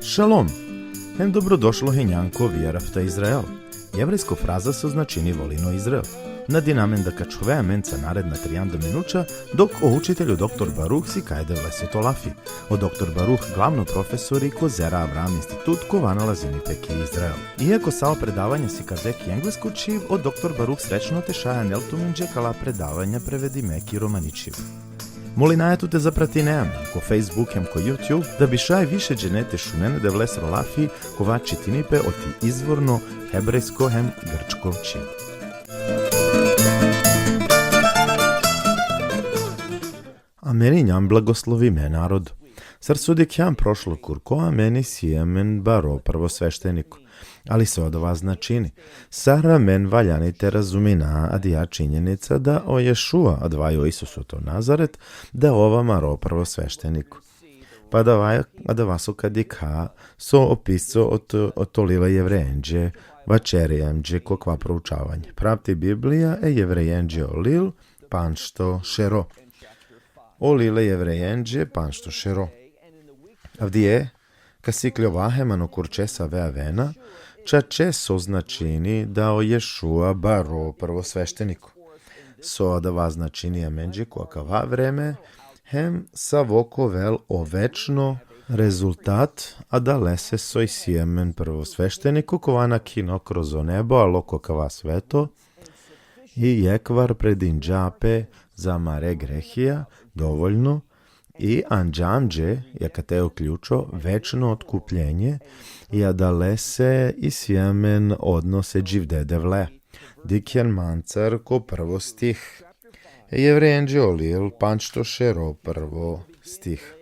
Šalom! Hem dobrodošlo henjanko vjerafta Izrael. Jevrejsko fraza se označini volino Izrael. Na dinamen da kačove menca naredna 30 minuća, dok o učitelju dr. Baruch si kajde vleseto lafi. O dr. Baruch glavno profesori Kozera Avram institut kovana lazini peki Izrael. Iako sao predavanja si kazeki englesko čiv, o dr. Baruch srećno te šaja neltuminđe kala predavanja prevedi meki romaničiv. Molinajetu te zaprati neam, ko Facebook hem ko YouTube, da bi šaj više dženete šunene da vlesro lafi kova čitinipe oti izvorno hebrejsko hem grčko čiv. A meni njam blagoslovi me narod. Sar sudik jam prošlo kurko, a meni sijemen baro prvosvešteniku. Ali se od vas načini. Sara men valjanite razumina, a dija činjenica da o Ješua, a dvaju Isusu to Nazaret, da ova maro prvosvešteniku. Pa da vasu kadika so opiso od tolila jevrejenđe, vačerijenđe kokva proučavanje. Pravti Biblija jevrejenđe olil, panšto šero. Olile jevrejenđe, panšto šero. Avdije, kasikljovahemano kurčesa veavena, čače so značini da o Ješua baro prvosvešteniku. So da va značini amenđe kokava vreme, hem sa vokovel o večno rezultat, a da lese soj sjemen prvosvešteniku kovana kino kroz o nebo, alo kokava sveto, i jekvar predinđape za mare grehija, dovoljno, i anđamđe, jaka te uključo, večno otkupljenje, i adalese i sjemen odnose dživdedevle. Dikjen mancar ko prvo stih. Jevrejenđe olil, panšto šero prvo stih.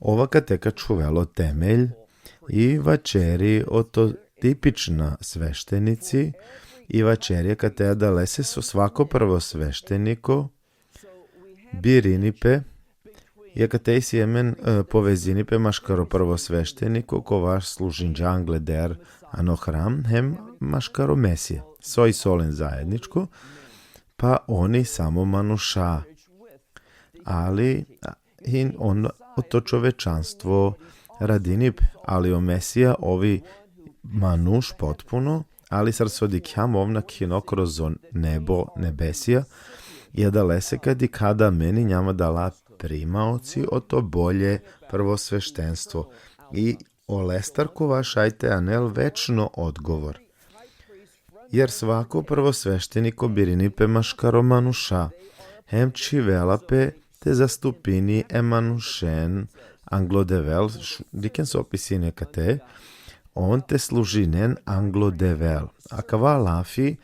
Ova kateka čuvelo temelj i vačeri oto tipična sveštenici i vačerje kate adalese su svako prvo svešteniko birinipe jaka te sjemen povezinipe maškaro prvo svešteniko ko vaš služinđan gleder anohram hem maškaro mesije. Soj solen zajedničko, pa oni samo manuša. Ali on to čovečanstvo radinip, ali o mesija ovi manuš potpuno, ali sar sodikjam ovna kino kroz nebo nebesija, je da lese kada meni njama dala primaoci o to bolje prvosveštenstvo. I o lestarkova šajte anel večno odgovor. Jer svako prvosvešteniko birinipe maškaro manuša, hem čivelape te zastupini emanušen anglodevel, diken se opisi nekate, on te služinen anglodevel. A kava lafi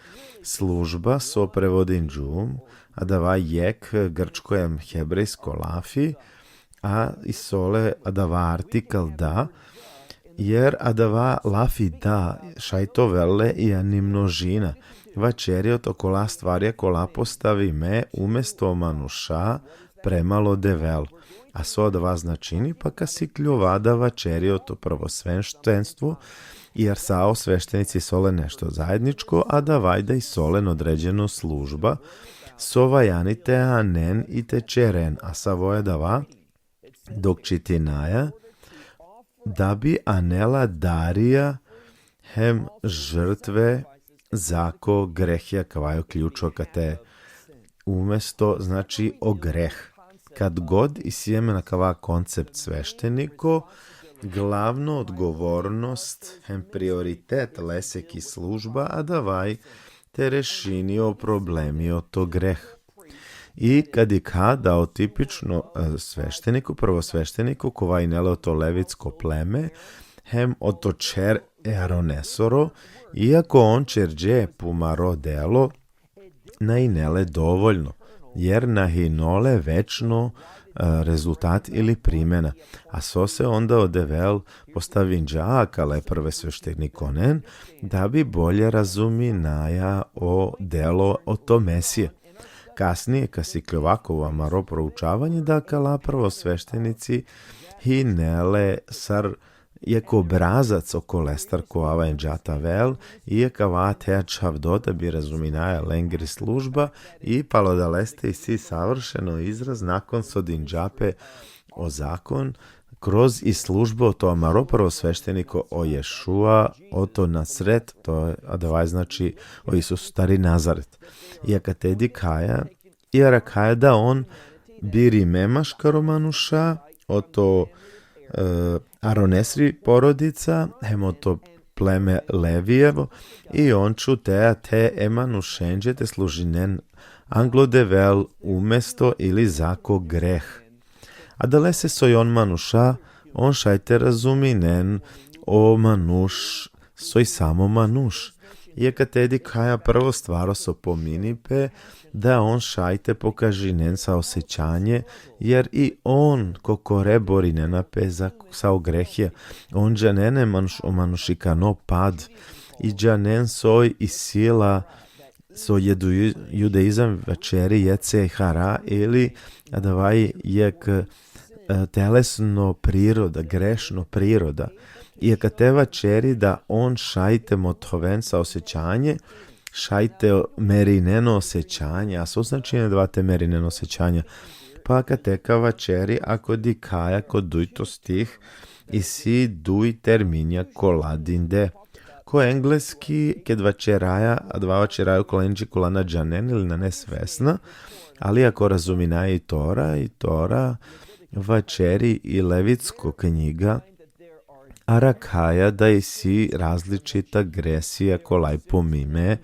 služba so prevodin džum, a dava jek grčkojem hebrejsko lafi, a isole a dava artikal da, jer a dava lafi da, šajto vele i ani množina. Vačeriot okola stvarja kola postavi me umesto manuša premalo devel. A so dava značini pa kasi kljovada vačeriot o prvosveštenstvu, jer sao sveštenici sole nešto zajedničko, a da vajda i solen određeno služba, so vajanite anen i tečeren, a savoja dava, dok čitinaja, da bi anela darija hem žrtve zako grehja kavajo ključo kate umesto, znači o greh. Kad god i sjemena kava koncept svešteniko, glavno odgovornost hem prioritet lesek i služba, a davaj te rešinio problemio to greh. I kad i kada o tipično svešteniku, prvosvešteniku, kovaj nelo to levitsko pleme, hem otočer eronesoro, iako on čerđe pumaro delo, na inele dovoljno, jer na hinole večno rezultat ili primjena. A so se onda odevel postavinđa kale prve sveštenikonen, da bi bolje razuminaja o delo o to mesije. Kasnije, kasi kljovakovama maro proučavanje, da kala prvo sveštenici hinele sar Iako obrazac oko lestarkova enđata vel, iaka vatea čavdo da bi razuminaja lengri služba i palo da leste i si savršeno izraz nakon sodinđape o zakon, kroz i službu to amaro prvosvešteniko o Ješua, o to Nasret, to je, a davaj znači o Isusu stari Nazaret. I akatedi kaja, i arakaja da on biri memaškaro manuša, o to Aronesri porodica, hemo to pleme Levijevo, i on ču te emanušenđe te služinen anglodevel umesto ili zako greh. A da lese soj on manuša, on šajte razuminen o manuš, soj samo manuš. Iaka tedi kaja prvo stvaro so pominipe, da on šajte pokažinen sa osjećanje, jer i on kokore bori nenape sa ogrehje. On džanene manušikano pad, i džanen soj i sila so jedu judaizam večeri jece i hara, ili davaj jek telesno priroda, grešno priroda. Iaka te večeri da on šajte mothoven sa osjećanje, šajte merineno osjećanje, a su značine dvate merineno osjećanja. Pa kad teka večeri, ako di kaja kod dujto stih, i si duj terminja koladinde. Ko engleski, kad večeraja, a dva večeraju kolenđi kolana džanen ili na nesvesna, ali ako razumina i Tora večeri i levitsko knjiga, arakaja da i si različita gresija kolaj pomime,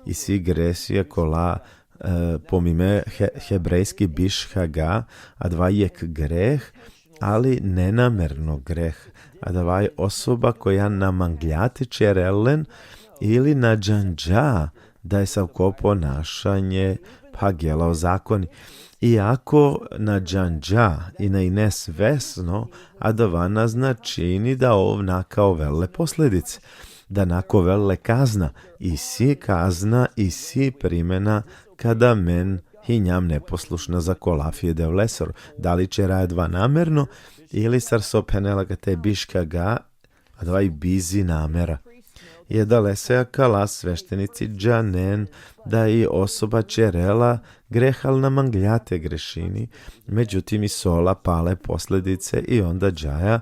i si gresija kola pomime hebrejski bišhaga, a dva jek greh, ali nenamerno greh. A davaj osoba koja namangljati čerelen ili na džanđa da je savko ponašanje pa gelao zakoni. Iako na džanđa i na nesvesno, a dava naznačini da ovnaka vele posljedice, da nako vele kazna, i si kazna i si primena kada men hinjam neposlušna za kolafije de vlesor. Da li će raje dva namerno, ili sar so penela ga te biška ga, a dva i bizi namera. Je da lesea kala sveštenici džanen, da i osoba čerela grehal na mangljate grešini, međutim i sola pale posljedice i onda džaja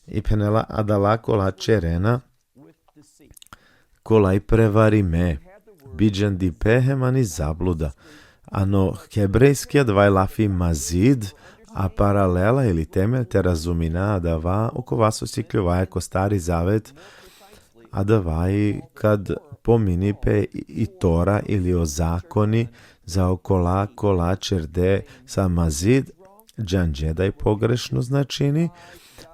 i penela adala kola čerena, kola i prevari me, biđan di pehemani zabluda. Ano hebrejski advaj lafi mazid, a paralela ili temelj te razumina da va oko vas osikljuvaje ko stari zavet, a da vaj kad pominipe i Tora ili o zakoni za okola kola čerde sa mazid, džanđedaj pogrešno značini,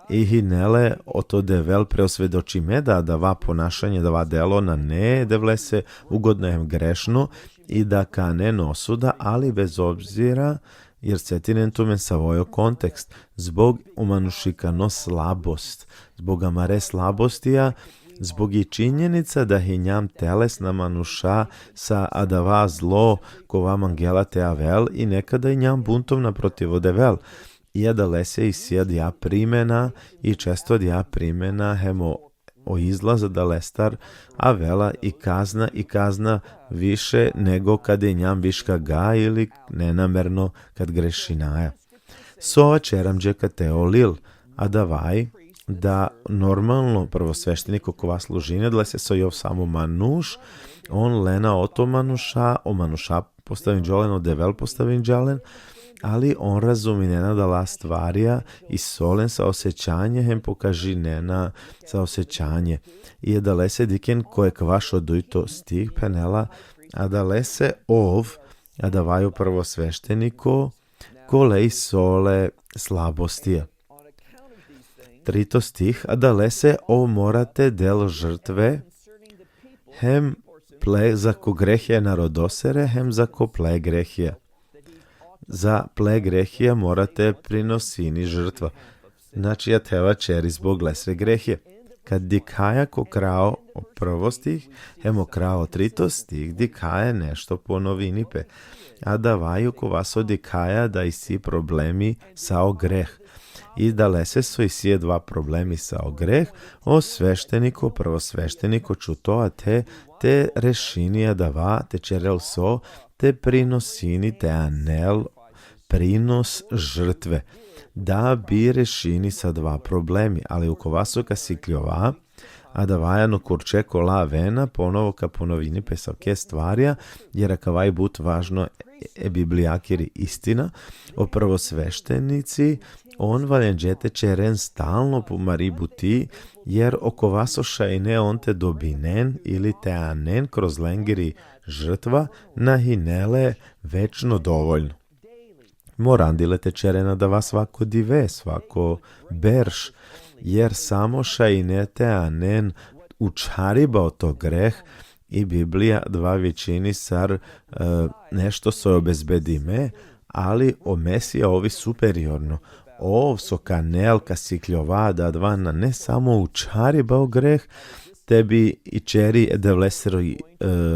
i hinele o to devel preosvedoči me da va ponašanje da va delo na ne devle se ugodno hem grešno i da kane nosuda, ali bez obzira jer cetinen tumen savojo kontekst, zbog umanušikano slabost, zbog amare slabostija, zbog i činjenica da hinjam telesna manuša sa adava zlo ko vam angela te avel i nekada i njam buntom naprotiv odevel. I da lese i sjed ja primena i često ja primena hemo o izlaza da lestar avela i kazna više nego kad je njam viška ga ili nenamerno kad greši naja. Sova čeramđe kad te olil, a davaj da normalno prvosveštenik oko vas služine, da se sojov samo manuš, on lena oto manuša, o manuša postavim džolen, o devel postavim džalen, ali on razumi nena da la stvarija i solen sa osjećanje hem pokaži nena sa osjećanje. I da lese diken kojeg vaš odujto stih penela, a da lese ov, a da vaju prvosvešteniko, kolej sole slabostija. Trito stih, a da lese o morate del žrtve, hem ple za ko grehje narodosere, hem za ko ple grehje. Za ple grehija morate prinosini žrtva. Znači ja teva čeri zbog lesre grehije. Kad dikaja ko krao o prvostih, hemo krao tritostih, dikaja nešto po novinipe. A da vaju ko vas odikaja da i si problemi sao greh. I da lese su i sije dva problemi sao greh, o svešteniku, prvosvešteniku čuto, a te rešinija da va, te čerel so, te prinosini, te anel, prinos žrtve, da bi rešini sa dva problemi, ali u kovasoka sikljova, a da vajano kurčeko la vena, ponovo ka ponovini pesavke stvarja, jer akavaj but važno biblijakiri istina, o prvosveštenici, on valjenđete čeren stalno pumari buti, jer oko vasoša i ne on te dobinen ili te anen kroz lengiri žrtva na hinele večno dovoljno. Morandile te čerena da vas svako dive, svako berš, jer samo šajnete anen učaribao to greh i Biblija dva većini sar nešto se obezbedime, ali o Mesija ovi superiorno. Ov so kanelka sikljova da dvana ne samo učaribao greh, tebi i čeri devleseroj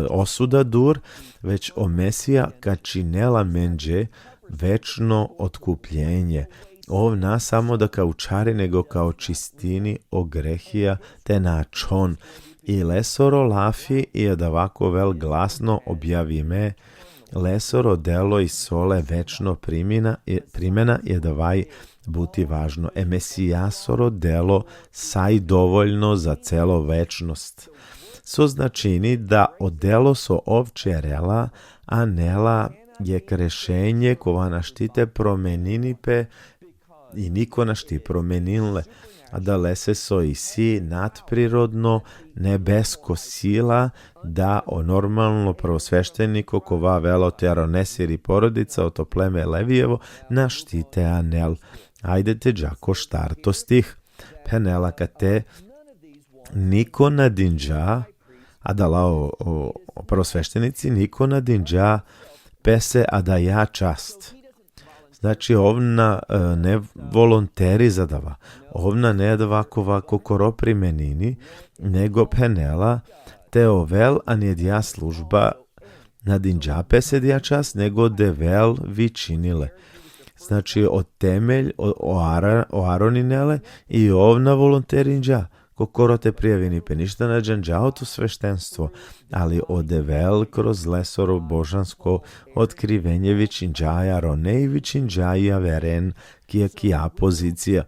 osuda dur, već o Mesija kačinela menđe večno otkupljenje. Ov na samo da kao čari, nego kao čistini ogrehija te načon. I lesoro lafi i da ovako vel glasno objavime, lesoro delo i sole večno primjena je da vaj buti važno. Mesijasoro delo saj dovoljno za celo večnost. So značini da odelo so ovčerela, a nela je krešenje kova naštite promeninipe i niko našti promeninle, a da lese so i si nadprirodno nebesko sila da o normalno prvosvešteniko kova velo te aronesiri porodica o to pleme Levijevo naštite anel. Ajdete džako štarto stih. Penela kate niko nadinđa, a dala o prvosveštenici niko nadinđa pese a da ja čast. Znači, ovna ne volonteri zadava, ovna ne davakova kokoro primenini, nego penela, te ovel, a njedja služba nadinđa pese dja čast, nego devel vi činile. Znači, o temelj, o aroninele i ovna volonterinđa, kokoro te prijavini pe ništa nađanđao to sveštenstvo, ali odevel kroz lesoro božansko otkrivenje vičinđaja rone i vičinđaja veren kija pozicija.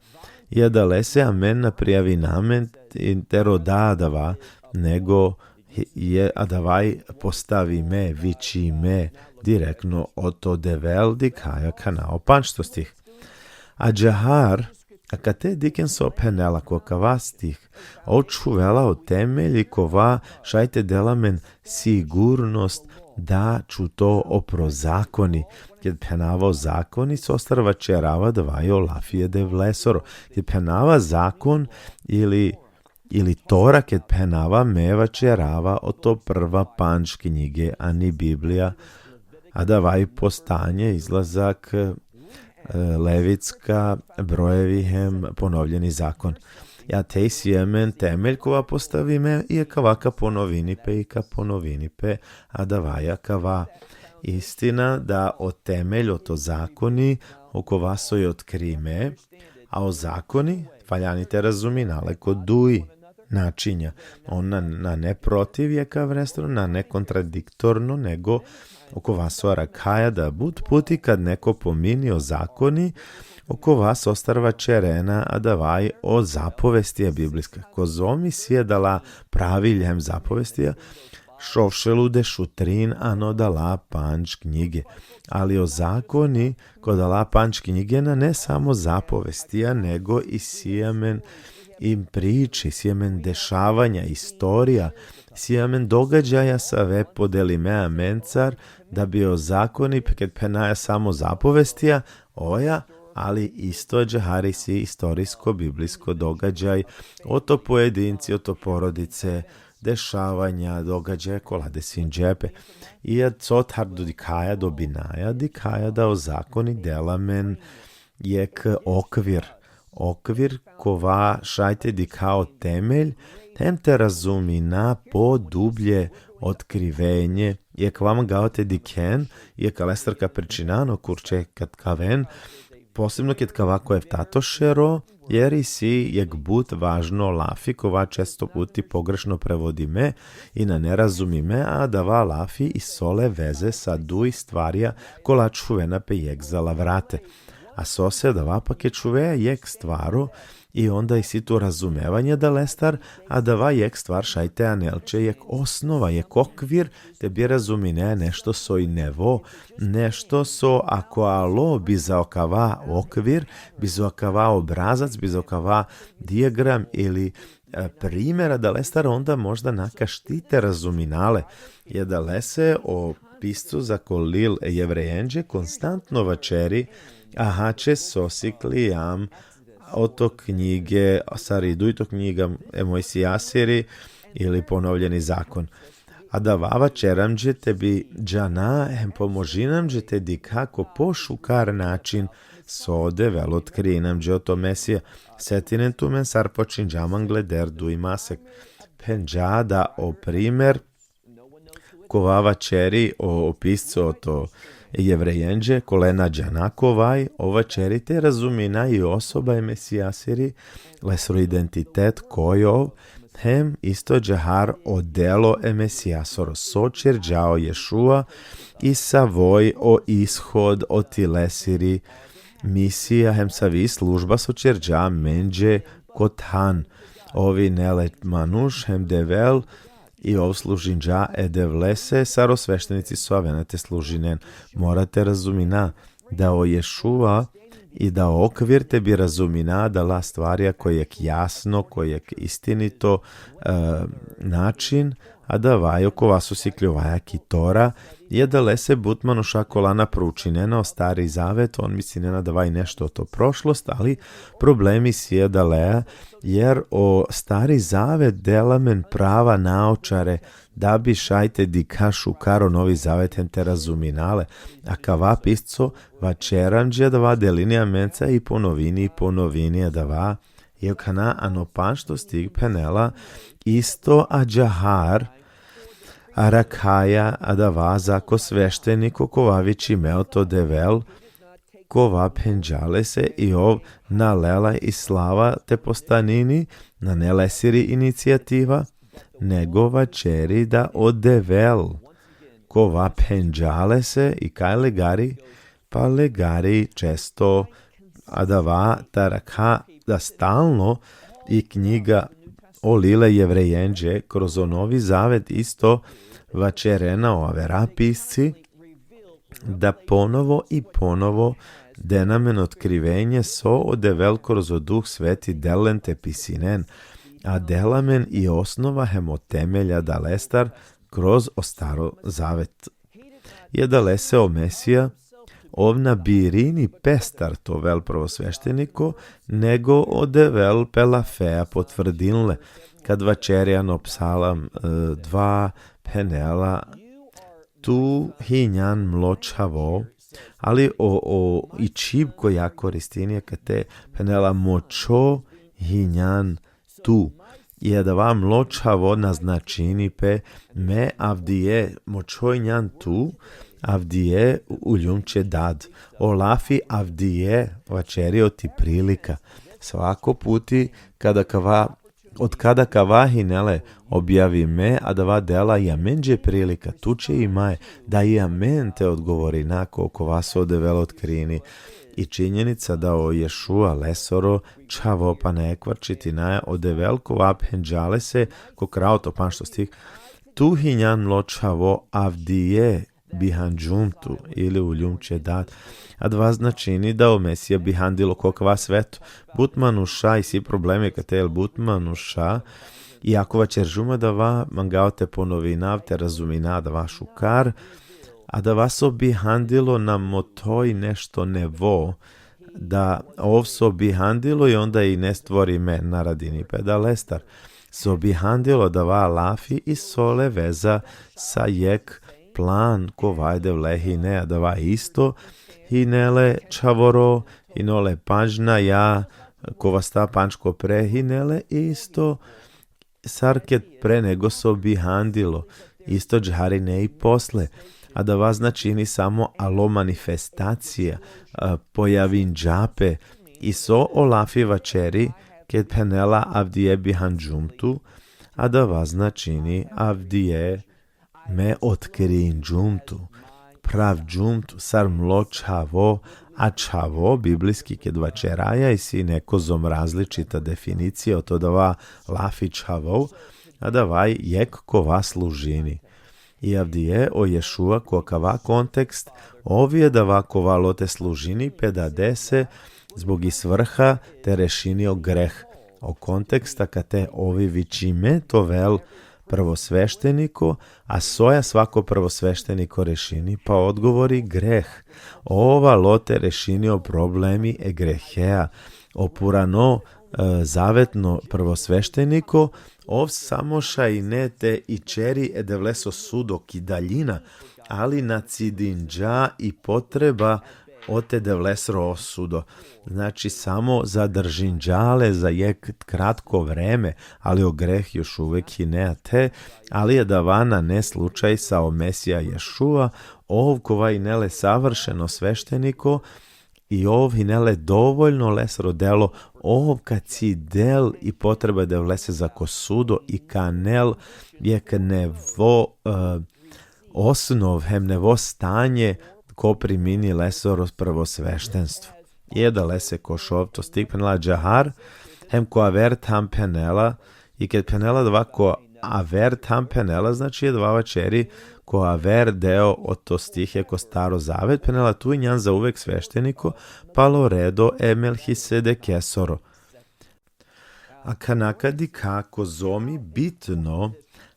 Je da lese amen na prijavi namen intero dadava, nego je adavaj postavi me, viči me, direktno od to devel dikaja kanao pančtostih. A džahar, a kad te dikenso penela kokava stih, očuvela o temelji kova šajte delamen sigurnost da ću to oprozakoni. Kad penava zakoni, sostrava čerava dvajo lafije de vlesoro. Kad penava zakon ili Tora, kad penava meva čerava o to prva panč knjige, a ni Biblija, a davaj postanje, izlazak Levitska, brojevihem, ponovljeni zakon. Ja tej sjemen temelj kova postavime i kavaka ponovinipe i ka ponovinipe, a davaja kava. Istina da o temelj, o to zakoni, o kova soj otkrime, a o zakoni, faljanite razumi, naleko duji načinja. Ona na ne protiv je ka vrestru, na ne kontradiktorno, nego oko vas rakaja da bud puti kad neko pomini o zakoni, oko vas ostarva čerena, a davaj o zapovestija biblijska. Ko zomi sjedala praviljem zapovestija, šovšelude šutrin, ano dala panč knjige. Ali o zakoni, ko dala panč knjige, na ne samo zapovestija, nego i sijamen im priči, sijamen dešavanja, istorija, sijamen događaja sa ve podelimea mencar, da bi o zakoni, kad penaja samo zapovestija, oja, ali isto džahari si istorijsko-biblijsko događaj, o to pojedinci, o to porodice, dešavanja, događaje, kolade sin džepe. I je cotar do dikaja, do binaja, dikaja da o zakoni delamen jek okvir kova šajte dikao temelj, tem te razumi na podublje otkrivenje, jek vam gaote diken, jek alestarka pričinano kurče kad kaven, posebno kad kavako je tatošero, jer si jak but važno lafi, kova često puti pogrešno prevodime i na nerazumime, a dava lafi i sole veze sa duj stvarija kola čuvena pe jek za lavrate. A sose dava pak je čuveja jek stvaro i onda i si tu razumevanje da lestar, a dava jek stvar šajte anelče jek osnova, jek okvir, te bi razumine nešto so i nevo, nešto so ako alo bi zaokava okvir, bi zaokava obrazac, bi zaokava diagram ili primjera da lestar onda možda nakaštite razuminale, je da lese o piscu za kolil jevrejenđe konstantno vačeri, aha će sosikli jam oto knjige, saridu i to knjiga Mojsi Asiri ili ponovljeni zakon. A da vava čeramđe tebi džana pomožinamđe te di kako pošukar način sode vel otkrinamđe o to mesija setinen tu men sar počin džaman gleder du i masek. Penđa da o primer ko vava čeri o piscu o to jevrejenđe, kolena džanakovaj, ova čeri te razumina i osoba je mesijasiri, lesro identitet kojov, hem isto džahar o delo e mesijasoro, sočer džao Ješua i savoj o ishod o tilesiri, misija hem savi služba sočer dža menđe kothan, ovi nelet manuš hem devel, i ov služinđa edevlese saro sveštenici su avenate služinen. Morate razumina da o Ješua i da okvir te bi razumina da la stvarja kojek jasno, kojek istinito način, a da vajo ko vasu sikljovaja kitora, je da lese butmanu šakolana proučinena o stari zavet, on misli ne nadavaj nešto o to prošlost, ali problemi si je da lea, jer o stari zavet delamen prava naočare da bi šajte di kašu karo novi zavet hente razuminale, a kava pisco vačeranđe da va delinija menca i ponovini da va, je kana anopanšto stig penela isto a džahar a rakaja a da va zako svešteniko kovavići meo to devel kova penđale se i ov nalela i slava te postanini na nelesiri inicijativa nego vačeri da odevel kova penđale se i kaj legari pa legari često a da va taraka da stalno i knjiga o lile jevrejenđe kroz o novi zavet isto vačerena o avera pisci da ponovo i ponovo denamen otkrivenje so odevel kroz o duh sveti delente pisinen, a delamen i osnova hemo temelja da lestar kroz o staro zavet. Je da lese o Mesija ovna birini pestar to vel prvosvešteniko, nego odevel pelafeja potvrdinle, kad vačerijano psalam 2 penela tu hinjan mločavo, ali o i čib koja koristinje kad te penela močo hinjan tu. Je da vam mločavo naznačini pe me avdije močo hinjan tu, avdije uljumče dad. Olafi avdije vačerio ti prilika. Svako puti od kada kava hinele objavi me, a da va dela i amenđe prilika, tu će i maje, da i amen te odgovori nako ko vas odevel otkrini. I činjenica da o Ješua lesoro čavo pa ne ekvarčiti naje odevel kova penđale se ko krao to pan što stih tu hinjan lo čavo avdije bihanđumtu ili uljumče dat. A dva značini da o Mesija bihandilo kokva svetu. Butmanuša i svi problemi katel butmanuša i ako vačer žuma da va mangao te ponovinav te razumina da va šukar, a da vas obihandilo na motoj nešto nevo, da ov so obihandilo i onda i ne stvori me na radini pedalestar. So obihandilo da va lafi i sole veza sa jek plan ko vajde vlehine, a da va isto hinele čavoro, hinole panžna ja, ko vas ta pančko pre hinele isto sarket pre nego so bihandilo, isto džharine i posle. A da vas načini samo alo manifestacija, pojavin džape, I so olafi vacheri ket penela avdije bihanjumtu, adava značini avdije me otkrin džumtu. Prav džumtu sar mlo čavo, a čavo biblijski ket vačeraja i si nekozom različita definicija od odava lafi čavov, a davaj jek kova služini. I avdije o Ješua kokava kontekst, ovije dava kova lote služini pedade se zbog i svrha te rešinio greh. O konteksta kate ovi vičime to vel prvosvešteniko, a soja svako prvosvešteniko rešini, pa odgovori greh. Ova lote rešinio problemi e grehea, opurano zavetno prvosvešteniko, ov samoša i nete i čeri edevleso sudo ki daljina, ali na cidinđa i potreba ote devlesro osudo. Znači samo za držinđale, za jek kratko vreme, ali o greh još uvek i ne te, ali je davana ne slučaj sa o Mesija Ješua, ov kova i nele savršeno svešteniko, i ov i nele dovoljno lesro delo, ov kad si del i potreba da vlese za kosudo i kanel jek nevo osnov, hem nevo stanje ko primini lesoro prvosveštenstvo. Je da lese košov, to stik penela džahar, hem ko aver tam penela, i kad penela dva ko aver tam penela, znači je dva vačeri ko aver deo od to stihe ko staro zavet, penela tu i njan za uvek svešteniko, palo redo e Melhisedekesoro. A kanakadi kako zomi bitno,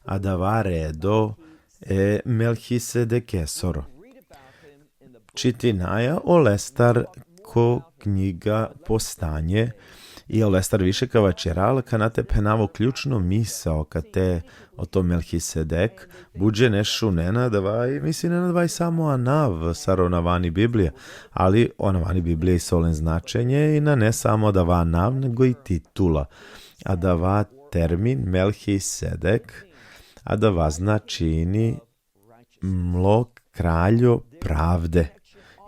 a dava redo e Melhisedekesoro. Čitinaja o lestar ko knjiga postanje i o lestar višeka vačeral, kanate penavo ključno misao kate o to Melhisedek, buđe nešu nena davaj, misli nena davaj samo anav saronavani Biblija, ali onavani Biblija i solen značenje i na ne samo dava anav, nego i titula. A dava termin Melhisedek, a dava značini mlo kraljo pravde,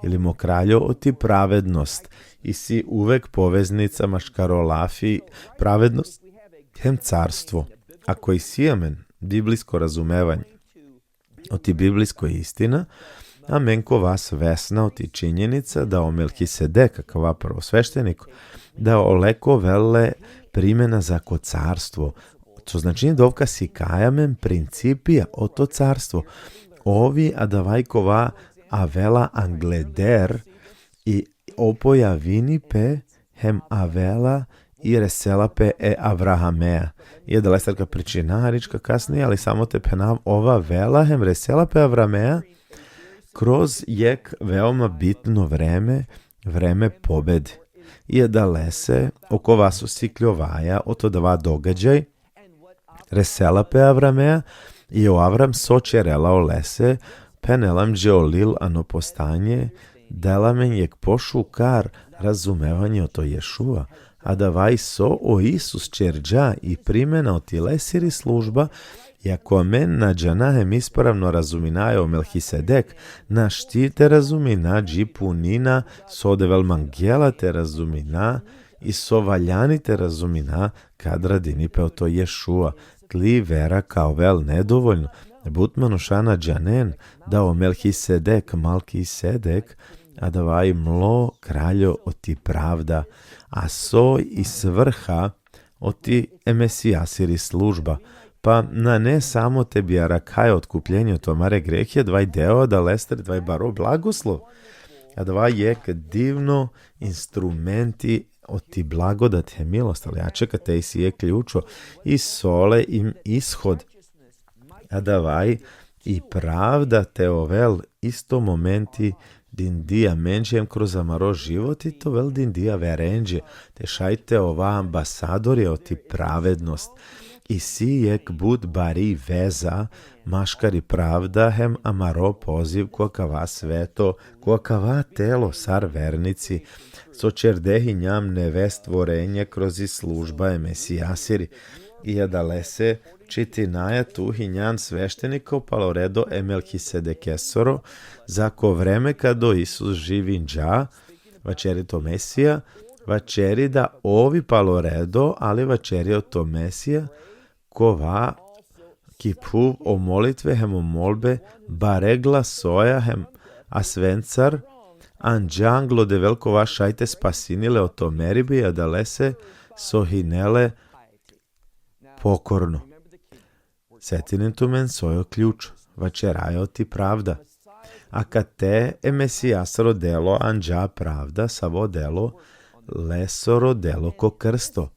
ili mo kraljo oti pravednost, i si uvek poveznica maškarolafi pravednost hem carstvo. Ako i sijamen biblijsko razumevanje oti biblijsko istina, a menko vas vesna oti činjenica da o Melhisedeka kava prvosveštenik, da o leko vele primjena za ko carstvo. To znači dovka si kajamen principija o to carstvo. Ovi adavajkova avela angleder i opoja vinipe hem avela i reselape e Avrahamea. Je da lestarka pričinarička kasnije, ali samo te penav ova vela hem reselape Avrahamea kroz jek veoma bitno vreme pobede. Je da lese oko vas usikljovaja o to dva događaj reselape Avrahamea i o Avram sočerela o lese penelam džeolil ano postanje delamen jek pošukar razumevanje o to Ješua, a da vaj so o Isus čerđa i primjena o ti lesiri služba, jako men na džanahem ispravno razuminaje o Melhisedek, na štite razumina džipunina, sodevel mangela te razumina i so valjani te razumina kad radini pe o to Ješua, tli vera kao vel nedovoljno, Butmanu šana džanen da o Melhisedek Malkisedek, a da vaj mlo kraljo oti pravda, a so i svrha oti emesijasiri služba, pa na ne samo tebi arakaj otkupljenju tomare grehje, dvaj deo da lester dvaj baro blagoslov, a dvaj jek divno instrumenti oti blagodate milost, ali ja čekate i si je ključo i sole im ishod, a davaj i pravda te ovel isto momenti din dia menđem kroz amaro život i to vel din dia verenđe, te šajte ova ambasadorje oti pravednost. I si jek bud bari veza, maškari pravda hem amaro poziv kokava sveto, kokava telo sar vernici, so čerdehi njam nevest vorenje kroz i služba je mesijasiri. I da lese čitinaja tu hinjan sveštenikov paloredo Melhisedekesoro, za ko vreme kado Isus živin dža, vačerito Mesija, Večeri da ovi paloredo, ali večeri o to Mesija, kova kipuv o molitve hem o molbe, baregla soja hem a svencar, anđanglo de velkova šajte spasinile o to meribi, a da lese sohinele pokorno. Setinin tu men sojo ključ, večerajo ti pravda. A kad te e Mesijas rodelo anđa pravda, savo delo, leso rodelo ko krsto.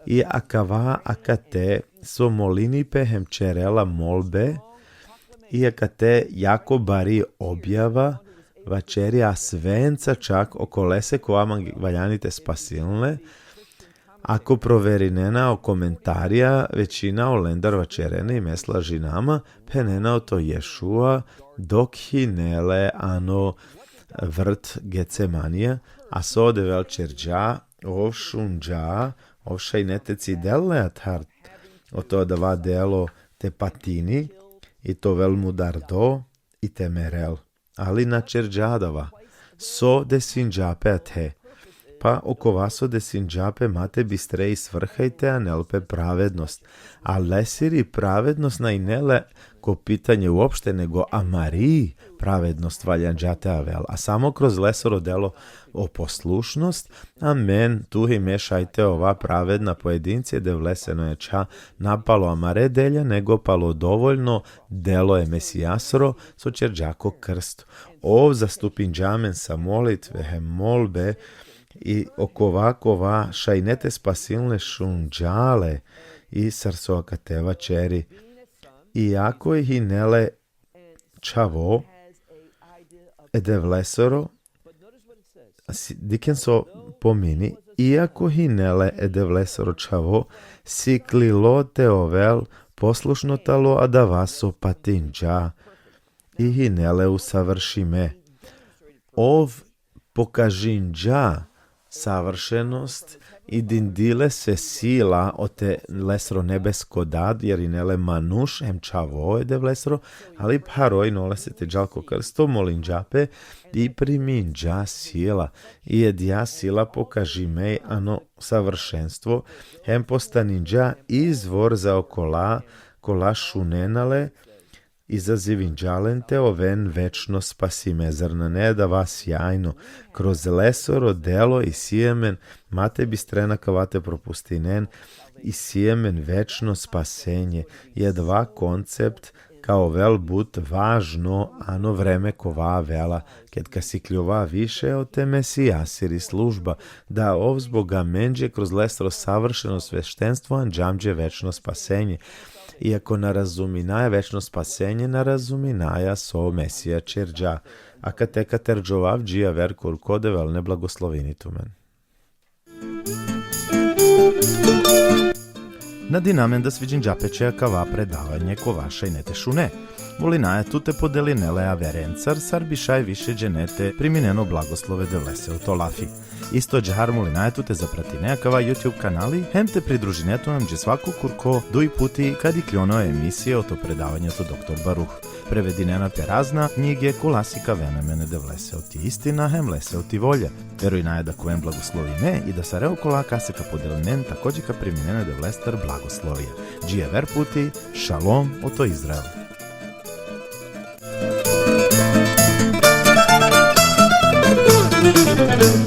I akava akate so molini pehem čerela molbe, i akate jako bari objava, večerja svenca čak oko lese koama valjanite spasilne, ako proverinena o komentarija većina o lendar večerene i mesla žinama, penena o to Ješua, dok hinele ano vrt Gecemanija, a so devel čerđa, ovšunđa, ovšaj neteci delle athart, o to dava delo te patini, i to velmu dardo, i te merel, ali na čerđadava, so desinđape athe, pa oko vaso desinđape mate bistre i svrhajte, a nelpe pravednost, a lesiri pravednost na inele ko pitanje uopšte, nego a Mariji pravednost valjanđate avel, a samo kroz lesoro delo o poslušnost, a men tu i mešajte ova pravedna pojedincije, de vleseno je ča napalo amare delja, nego palo dovoljno delo je Mesijasro, so čerđako krst. Ov zastupinđamen sa molitve, he molbe, i okovakova šajnete spasilne šunđale i sarsoakateva čeri. Iako ih i nele čavo, ede vlesoro, diken so pomini, iako hi nele ede vlesoro čavo, siklilo te ovel poslušno talo, a da vaso patinđa, i hi nele usavršime. Ov pokažinđa savršenost i dindile se sila o te lesro nebesko dad, jer i nele manuš em čavo ede vlesro, ali paroj nole se te džalko krsto molinđape i priminđa sila. I edja sila pokaži mej ano savršenstvo, em postaninđa izvor za kola šunenale, izazivinđalente oven večno spasime, zrna ne da vas jajno, kroz lesoro delo i sijemen, mate bistrena kavate propustinen, i sijemen večno spasenje, je dva koncept kao vel but važno, ano vreme kova vela, kad ka si kljova više o te Mesijasiri služba, da ovzboga menđe kroz lesoro savršeno sveštenstvo, anđamđe večno spasenje. Iako narazuminaja večno spasenje, narazuminaja so Mesija čerđa, a kad teka terđovav džija verkur kode velne blagoslovinitumen. Nadinamen da sviđin džapeće kava predavanje ko vaša i nete šune. Volinaja tute podelinele a verencar, sar bišaj više dženete primineno blagoslove de vlese u to lafi. Isto džahar molinaja tute zapratine kava YouTube kanali, hem te pridružinetu nam dže svaku kurko duj puti kad i kljono emisije o to predavanje to doktor Baruh. Prevedinena te razna knjige kulasika venemene de vlese ti istina, hem lese ti volje. Verujnaja da kojem blagoslovi me i da sareo kola kaseka podelinen takođe ka priminene de vlester blagoslovije. Džije ver puti, šalom o to Izrael. Thank you.